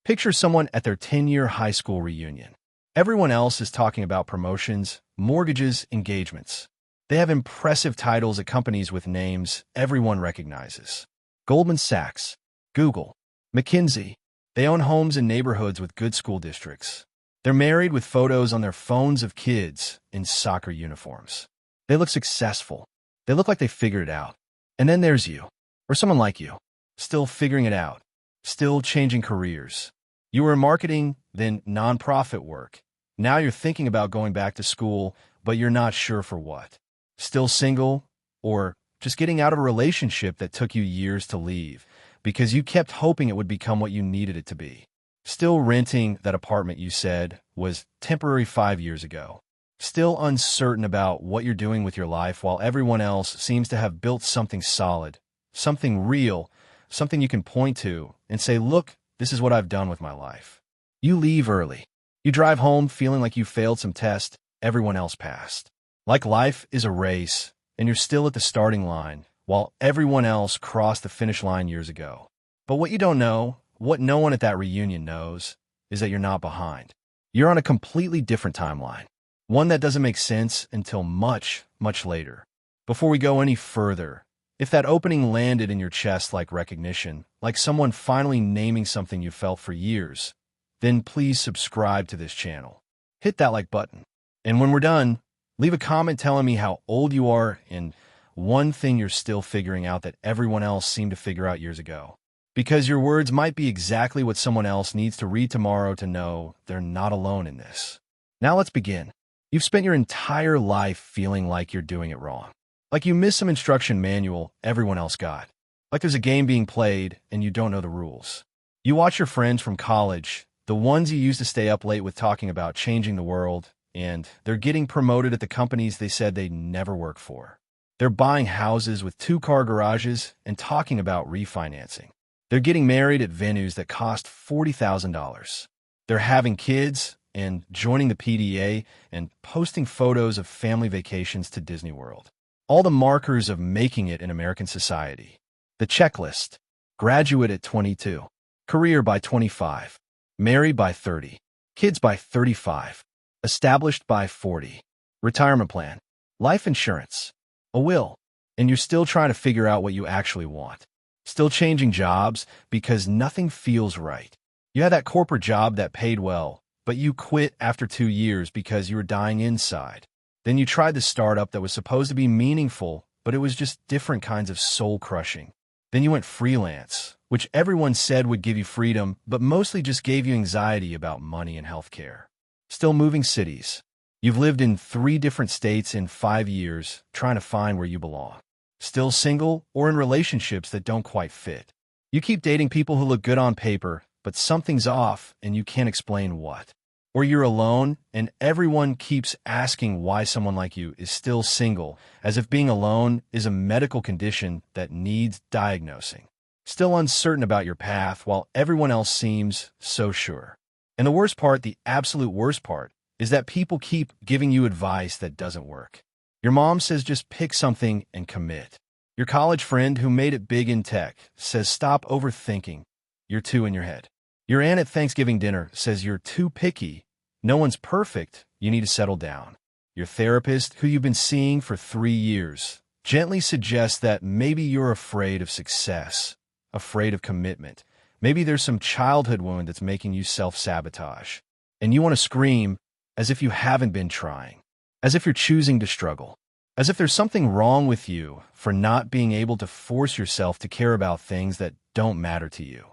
Picture someone at their 10-year high school reunion. Everyone else is talking about promotions, mortgages, engagements. They have impressive titles at companies with names everyone recognizes. Goldman Sachs, Google, McKinsey. They own homes in neighborhoods with good school districts. They're married with photos on their phones of kids in soccer uniforms. They look successful. They look like they figured it out. And then there's you, or someone like you, still figuring it out, still changing careers. You were in marketing, then nonprofit work. Now you're thinking about going back to school, but you're not sure for what. Still single, or just getting out of a relationship that took you years to leave because you kept hoping it would become what you needed it to be. Still renting that apartment you said was temporary 5 years ago. Still uncertain about what you're doing with your life while everyone else seems to have built something solid, something real, something you can point to and say, look, this is what I've done with my life. You leave early. You drive home feeling like you failed some test everyone else passed. Like life is a race, and you're still at the starting line, while everyone else crossed the finish line years ago. But what you don't know, what no one at that reunion knows, is that you're not behind. You're on a completely different timeline, one that doesn't make sense until much, much later. Before we go any further, if that opening landed in your chest like recognition, like someone finally naming something you felt for years, then please subscribe to this channel. Hit that like button. And when we're done, leave a comment telling me how old you are and one thing you're still figuring out that everyone else seemed to figure out years ago. Because your words might be exactly what someone else needs to read tomorrow to know they're not alone in this. Now let's begin. You've spent your entire life feeling like you're doing it wrong. Like you missed some instruction manual everyone else got. Like there's a game being played and you don't know the rules. You watch your friends from college, the ones you used to stay up late with talking about changing the world, and they're getting promoted at the companies they said they'd never work for. They're buying houses with 2-car garages and talking about refinancing. They're getting married at venues that cost $40,000. They're having kids and joining the PDA and posting photos of family vacations to Disney World. All the markers of making it in American society. The checklist: graduate at 22, career by 25, married by 30, kids by 35, established by 40, retirement plan, life insurance, a will, and you're still trying to figure out what you actually want. Still changing jobs because nothing feels right. You had that corporate job that paid well, but you quit after 2 years because you were dying inside. Then you tried the startup that was supposed to be meaningful, but it was just different kinds of soul-crushing. Then you went freelance, which everyone said would give you freedom, but mostly just gave you anxiety about money and healthcare. Still moving cities. You've lived in 3 different states in 5 years, trying to find where you belong. Still single or in relationships that don't quite fit. You keep dating people who look good on paper, but something's off and you can't explain what. Or you're alone and everyone keeps asking why someone like you is still single, as if being alone is a medical condition that needs diagnosing. Still uncertain about your path while everyone else seems so sure. And the worst part, the absolute worst part, is that people keep giving you advice that doesn't work. Your mom says just pick something and commit. Your college friend who made it big in tech says stop overthinking. You're too in your head. Your aunt at Thanksgiving dinner says you're too picky. No one's perfect. You need to settle down. Your therapist, who you've been seeing for 3 years, gently suggests that maybe you're afraid of success, afraid of commitment. Maybe there's some childhood wound that's making you self-sabotage. And you want to scream as if you haven't been trying, as if you're choosing to struggle, as if there's something wrong with you for not being able to force yourself to care about things that don't matter to you.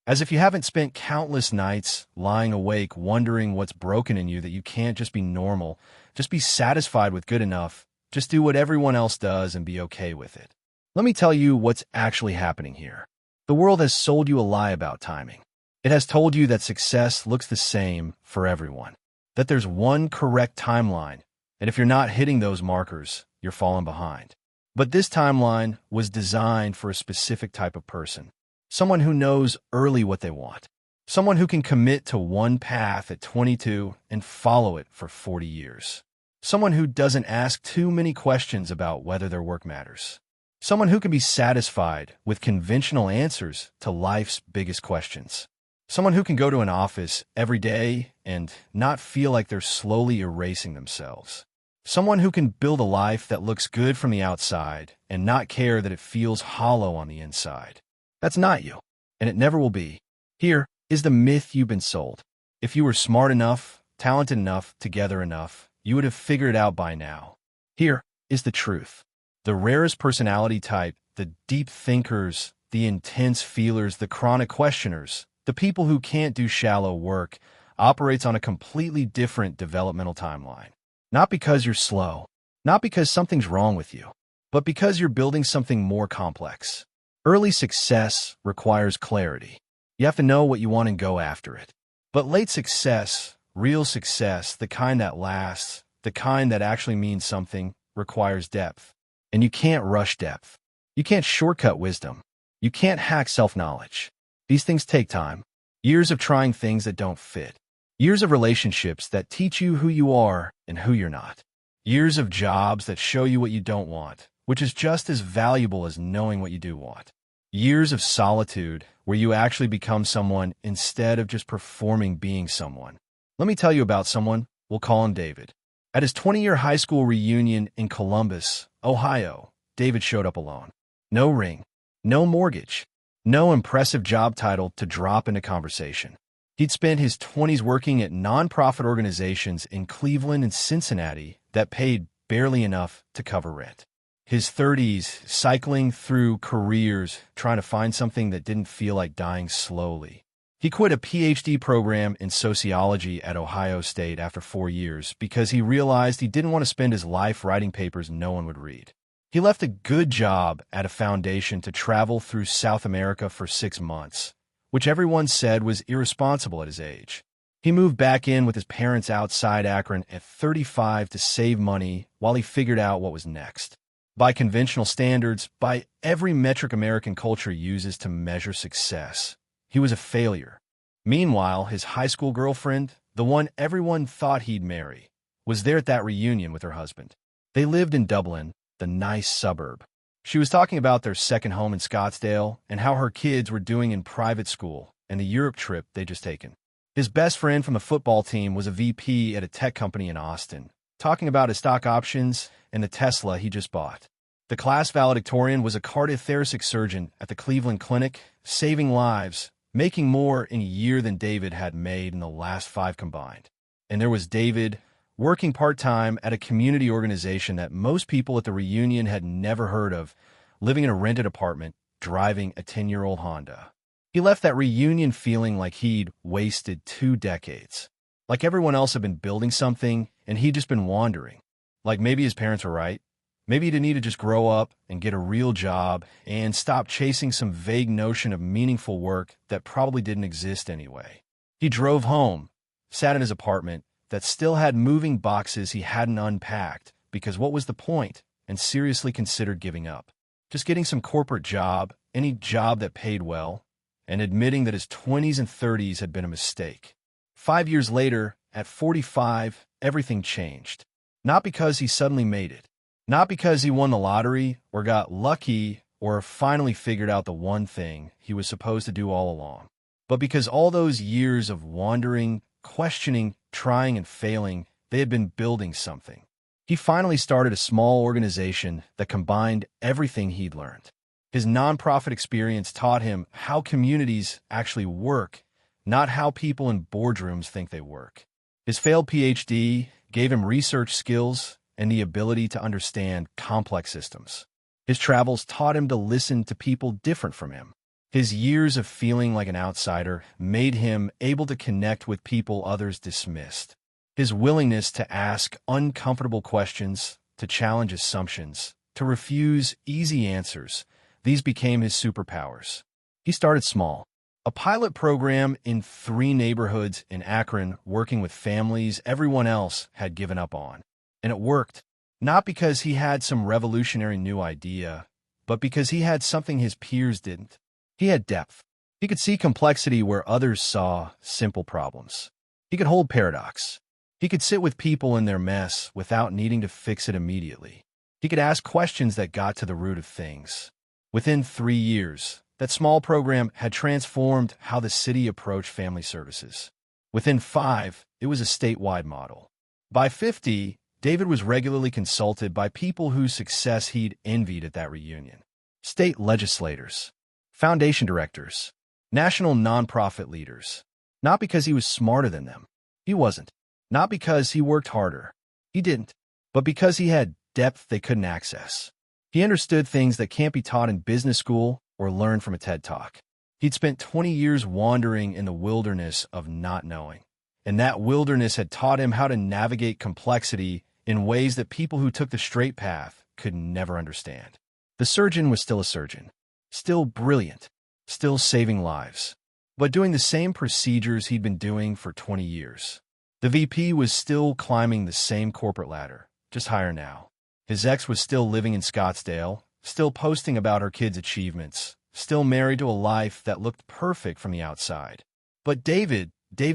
As if you haven't spent countless nights lying awake wondering what's broken in you that you can't just be normal, just be satisfied with good enough, just do what everyone else does and be okay with it. Let me tell you what's actually happening here. The world has sold you a lie about timing. It has told you that success looks the same for everyone, that there's one correct timeline, and if you're not hitting those markers, you're falling behind. But this timeline was designed for a specific type of person. Someone who knows early what they want. Someone who can commit to one path at 22 and follow it for 40 years. Someone who doesn't ask too many questions about whether their work matters. Someone who can be satisfied with conventional answers to life's biggest questions. Someone who can go to an office every day and not feel like they're slowly erasing themselves. Someone who can build a life that looks good from the outside and not care that it feels hollow on the inside. That's not you, and it never will be. Here is the myth you've been sold. If you were smart enough, talented enough, together enough, you would have figured it out by now. Here is the truth. The rarest personality type, the deep thinkers, the intense feelers, the chronic questioners, the people who can't do shallow work, operates on a completely different developmental timeline. Not because you're slow, not because something's wrong with you, but because you're building something more complex. Early success requires clarity. You have to know what you want and go after it. But late success, real success, the kind that lasts, the kind that actually means something, requires depth. And you can't rush depth. You can't shortcut wisdom. You can't hack self-knowledge. These things take time. Years of trying things that don't fit. Years of relationships that teach you who you are and who you're not. Years of jobs that show you what you don't want, which is just as valuable as knowing what you do want. Years of solitude where you actually become someone instead of just performing being someone. Let me tell you about someone. We'll call him David. At his 20-year high school reunion in Columbus, Ohio, David showed up alone. No ring, no mortgage, no impressive job title to drop into conversation. He'd spent his 20s working at nonprofit organizations in Cleveland and Cincinnati that paid barely enough to cover rent. His 30s cycling through careers, trying to find something that didn't feel like dying slowly. He quit a PhD program in sociology at Ohio State after 4 years because he realized he didn't want to spend his life writing papers no one would read. He left a good job at a foundation to travel through South America for 6 months, which everyone said was irresponsible at his age. He moved back in with his parents outside Akron at 35 to save money while he figured out what was next. By conventional standards, by every metric American culture uses to measure success, he was a failure. Meanwhile, his high school girlfriend, the one everyone thought he'd marry, was there at that reunion with her husband. They lived in Dublin, the nice suburb. She was talking about their second home in Scottsdale and how her kids were doing in private school and the Europe trip they'd just taken. His best friend from the football team was a VP at a tech company in Austin, talking about his stock options and the Tesla he just bought. The class valedictorian was a cardiothoracic surgeon at the Cleveland Clinic, saving lives, making more in a year than David had made in the last 5 combined. And there was David, working part-time at a community organization that most people at the reunion had never heard of, living in a rented apartment, driving a 10-year-old Honda. He left that reunion feeling like he'd wasted 2 decades. Like everyone else had been building something, and he'd just been wandering. Like maybe his parents were right. Maybe he didn't need to just grow up and get a real job and stop chasing some vague notion of meaningful work that probably didn't exist anyway. He drove home, sat in his apartment, that still had moving boxes he hadn't unpacked because what was the point, and seriously considered giving up. Just getting some corporate job, any job that paid well, and admitting that his 20s and 30s had been a mistake. 5 years later, at 45, everything changed. Not because he suddenly made it. Not because he won the lottery or got lucky or finally figured out the one thing he was supposed to do all along. But because all those years of wandering, questioning, trying and failing, they had been building something. He finally started a small organization that combined everything he'd learned. His nonprofit experience taught him how communities actually work, not how people in boardrooms think they work. His failed PhD gave him research skills and the ability to understand complex systems. His travels taught him to listen to people different from him. His years of feeling like an outsider made him able to connect with people others dismissed. His willingness to ask uncomfortable questions, to challenge assumptions, to refuse easy answers, these became his superpowers. He started small. A pilot program in 3 neighborhoods in Akron, working with families everyone else had given up on. And it worked, not because he had some revolutionary new idea, but because he had something his peers didn't. He had depth. He could see complexity where others saw simple problems. He could hold paradox. He could sit with people in their mess without needing to fix it immediately. He could ask questions that got to the root of things. Within 3 years, That small program had transformed how the city approached family services. Within 5, it was a statewide model. By 50, David was regularly consulted by people whose success he'd envied at that reunion. State legislators, foundation directors, national nonprofit leaders. Not because he was smarter than them. He wasn't. Not because he worked harder. He didn't. But because he had depth they couldn't access. He understood things that can't be taught in business school or learned from a TED Talk. He'd spent 20 years wandering in the wilderness of not knowing. And that wilderness had taught him how to navigate complexity in ways that people who took the straight path could never understand. The surgeon was still a surgeon, still brilliant, still saving lives, but doing the same procedures he'd been doing for 20 years. The VP was still climbing the same corporate ladder, just higher now. His ex was still living in Scottsdale, still posting about her kids' achievements, still married to a life that looked perfect from the outside. But David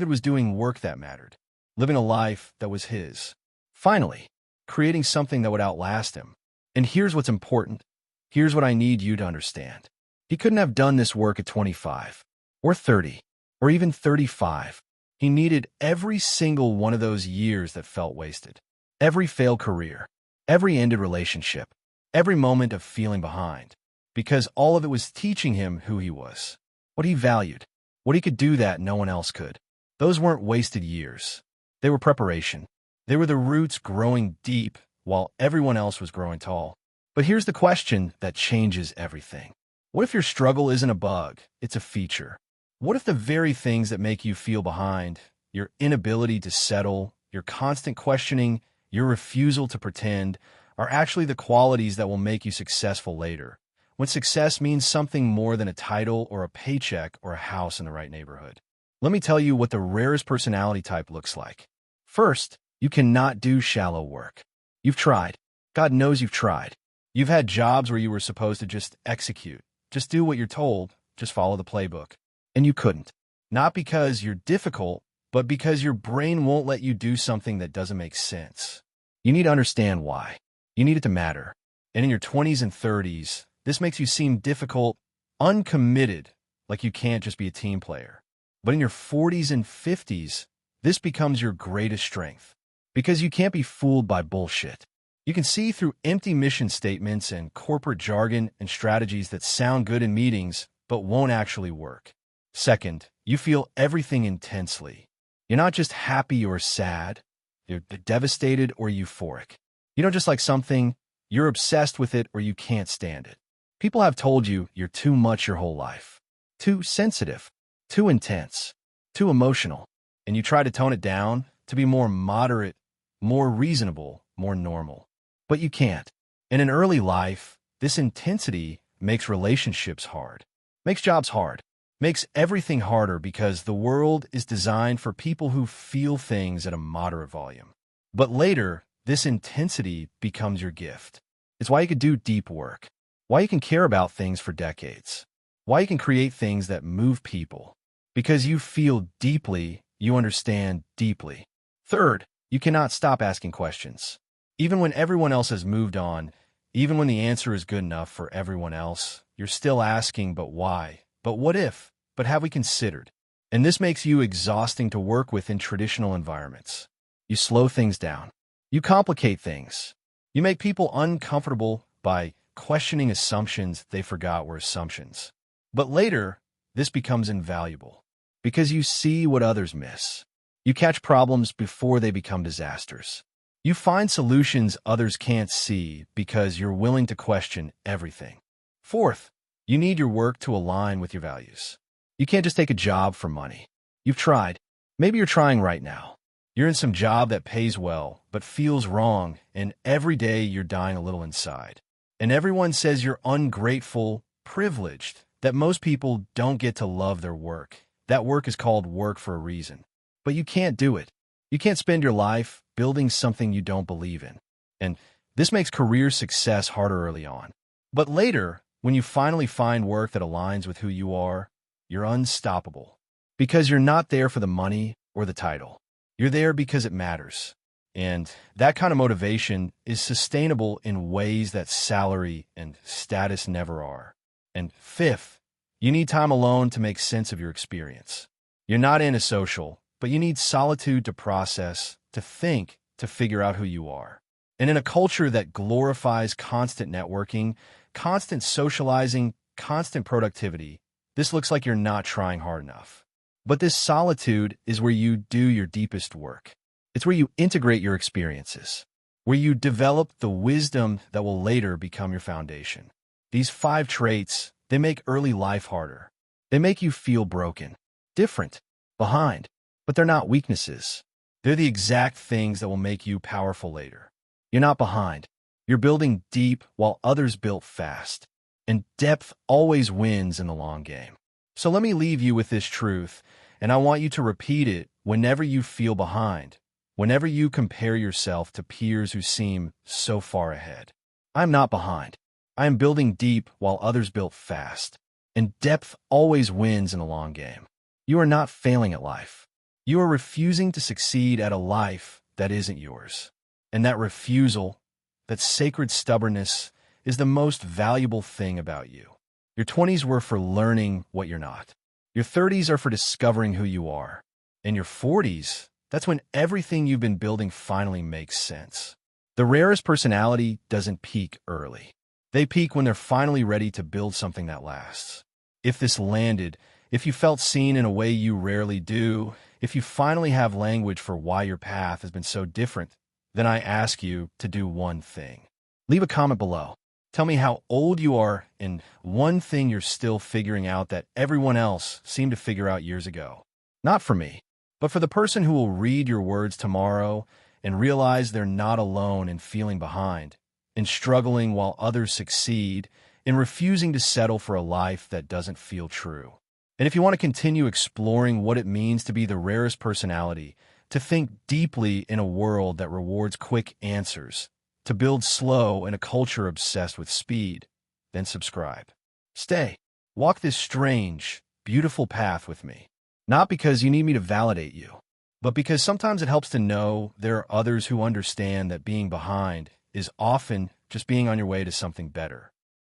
was doing work that mattered, living a life that was his. Finally, creating something that would outlast him. And here's what's important. Here's what I need you to understand. He couldn't have done this work at 25, or 30, or even 35. He needed every single one of those years that felt wasted. Every failed career, every ended relationship, every moment of feeling behind. Because all of it was teaching him who he was, what he valued, what he could do that no one else could. Those weren't wasted years. They were preparation. They were the roots growing deep while everyone else was growing tall. But here's the question that changes everything. What if your struggle isn't a bug, it's a feature? What if the very things that make you feel behind, your inability to settle, your constant questioning, your refusal to pretend, are actually the qualities that will make you successful later, when success means something more than a title or a paycheck or a house in the right neighborhood? Let me tell you what the rarest personality type looks like. First, you cannot do shallow work. You've tried. God knows you've tried. You've had jobs where you were supposed to just execute, just do what you're told, just follow the playbook. And you couldn't. Not because you're difficult, but because your brain won't let you do something that doesn't make sense. You need to understand why. You need it to matter. And in your 20s and 30s, this makes you seem difficult, uncommitted, like you can't just be a team player. But in your 40s and 50s, this becomes your greatest strength. Because you can't be fooled by bullshit. You can see through empty mission statements and corporate jargon and strategies that sound good in meetings, but won't actually work. Second, you feel everything intensely. You're not just happy or sad. You're devastated or euphoric. You don't just like something, you're obsessed with it or you can't stand it. People have told you you're too much your whole life. Too sensitive, too intense, too emotional. And you try to tone it down to be more moderate, more reasonable, more normal. But you can't. In an early life, this intensity makes relationships hard, makes jobs hard, makes everything harder because the world is designed for people who feel things at a moderate volume. But later, this intensity becomes your gift. It's why you can do deep work, why you can care about things for decades, why you can create things that move people. Because you feel deeply, you understand deeply. Third, you cannot stop asking questions. Even when everyone else has moved on, even when the answer is good enough for everyone else, you're still asking, but why? But what if? But have we considered? And this makes you exhausting to work with in traditional environments. You slow things down. You complicate things. You make people uncomfortable by questioning assumptions they forgot were assumptions. But later, this becomes invaluable because you see what others miss. You catch problems before they become disasters. You find solutions others can't see because you're willing to question everything. Fourth, you need your work to align with your values. You can't just take a job for money. You've tried. Maybe you're trying right now. You're in some job that pays well, but feels wrong, and every day you're dying a little inside. And everyone says you're ungrateful, privileged, that most people don't get to love their work. That work is called work for a reason. But you can't do it. You can't spend your life building something you don't believe in. And this makes career success harder early on. But later, when you finally find work that aligns with who you are, you're unstoppable. Because you're not there for the money or the title. You're there because it matters. And that kind of motivation is sustainable in ways that salary and status never are. And fifth, You need time alone to make sense of your experience. You're not antisocial, but you need solitude to process, to think, to figure out who you are. And in a culture that glorifies constant networking, constant socializing, constant productivity, this looks like you're not trying hard enough. But this solitude is where you do your deepest work. It's where you integrate your experiences, where you develop the wisdom that will later become your foundation. These 5 traits, they make early life harder. They make you feel broken, different, behind, but they're not weaknesses. They're the exact things that will make you powerful later. You're not behind. You're building deep while others built fast. And depth always wins in the long game. So let me leave you with this truth, and I want you to repeat it whenever you feel behind, whenever you compare yourself to peers who seem so far ahead. I'm not behind. I am building deep while others built fast. And depth always wins in the long game. You are not failing at life. You are refusing to succeed at a life that isn't yours. And that refusal, that sacred stubbornness, is the most valuable thing about you. Your 20s were for learning what you're not. Your 30s are for discovering who you are. And your 40s, that's when everything you've been building finally makes sense. The rarest personality doesn't peak early. They peak when they're finally ready to build something that lasts. If this landed, if you felt seen in a way you rarely do, if you finally have language for why your path has been so different, then I ask you to do one thing. Leave a comment below. Tell me how old you are and one thing you're still figuring out that everyone else seemed to figure out years ago. Not for me, but for the person who will read your words tomorrow and realize they're not alone in feeling behind, in struggling while others succeed, in refusing to settle for a life that doesn't feel true. And if you want to continue exploring what it means to be the rarest personality, to think deeply in a world that rewards quick answers, to build slow in a culture obsessed with speed, then subscribe. Stay. Walk this strange, beautiful path with me. Not because you need me to validate you, but because sometimes it helps to know there are others who understand that being behind is often just being on your way to something better.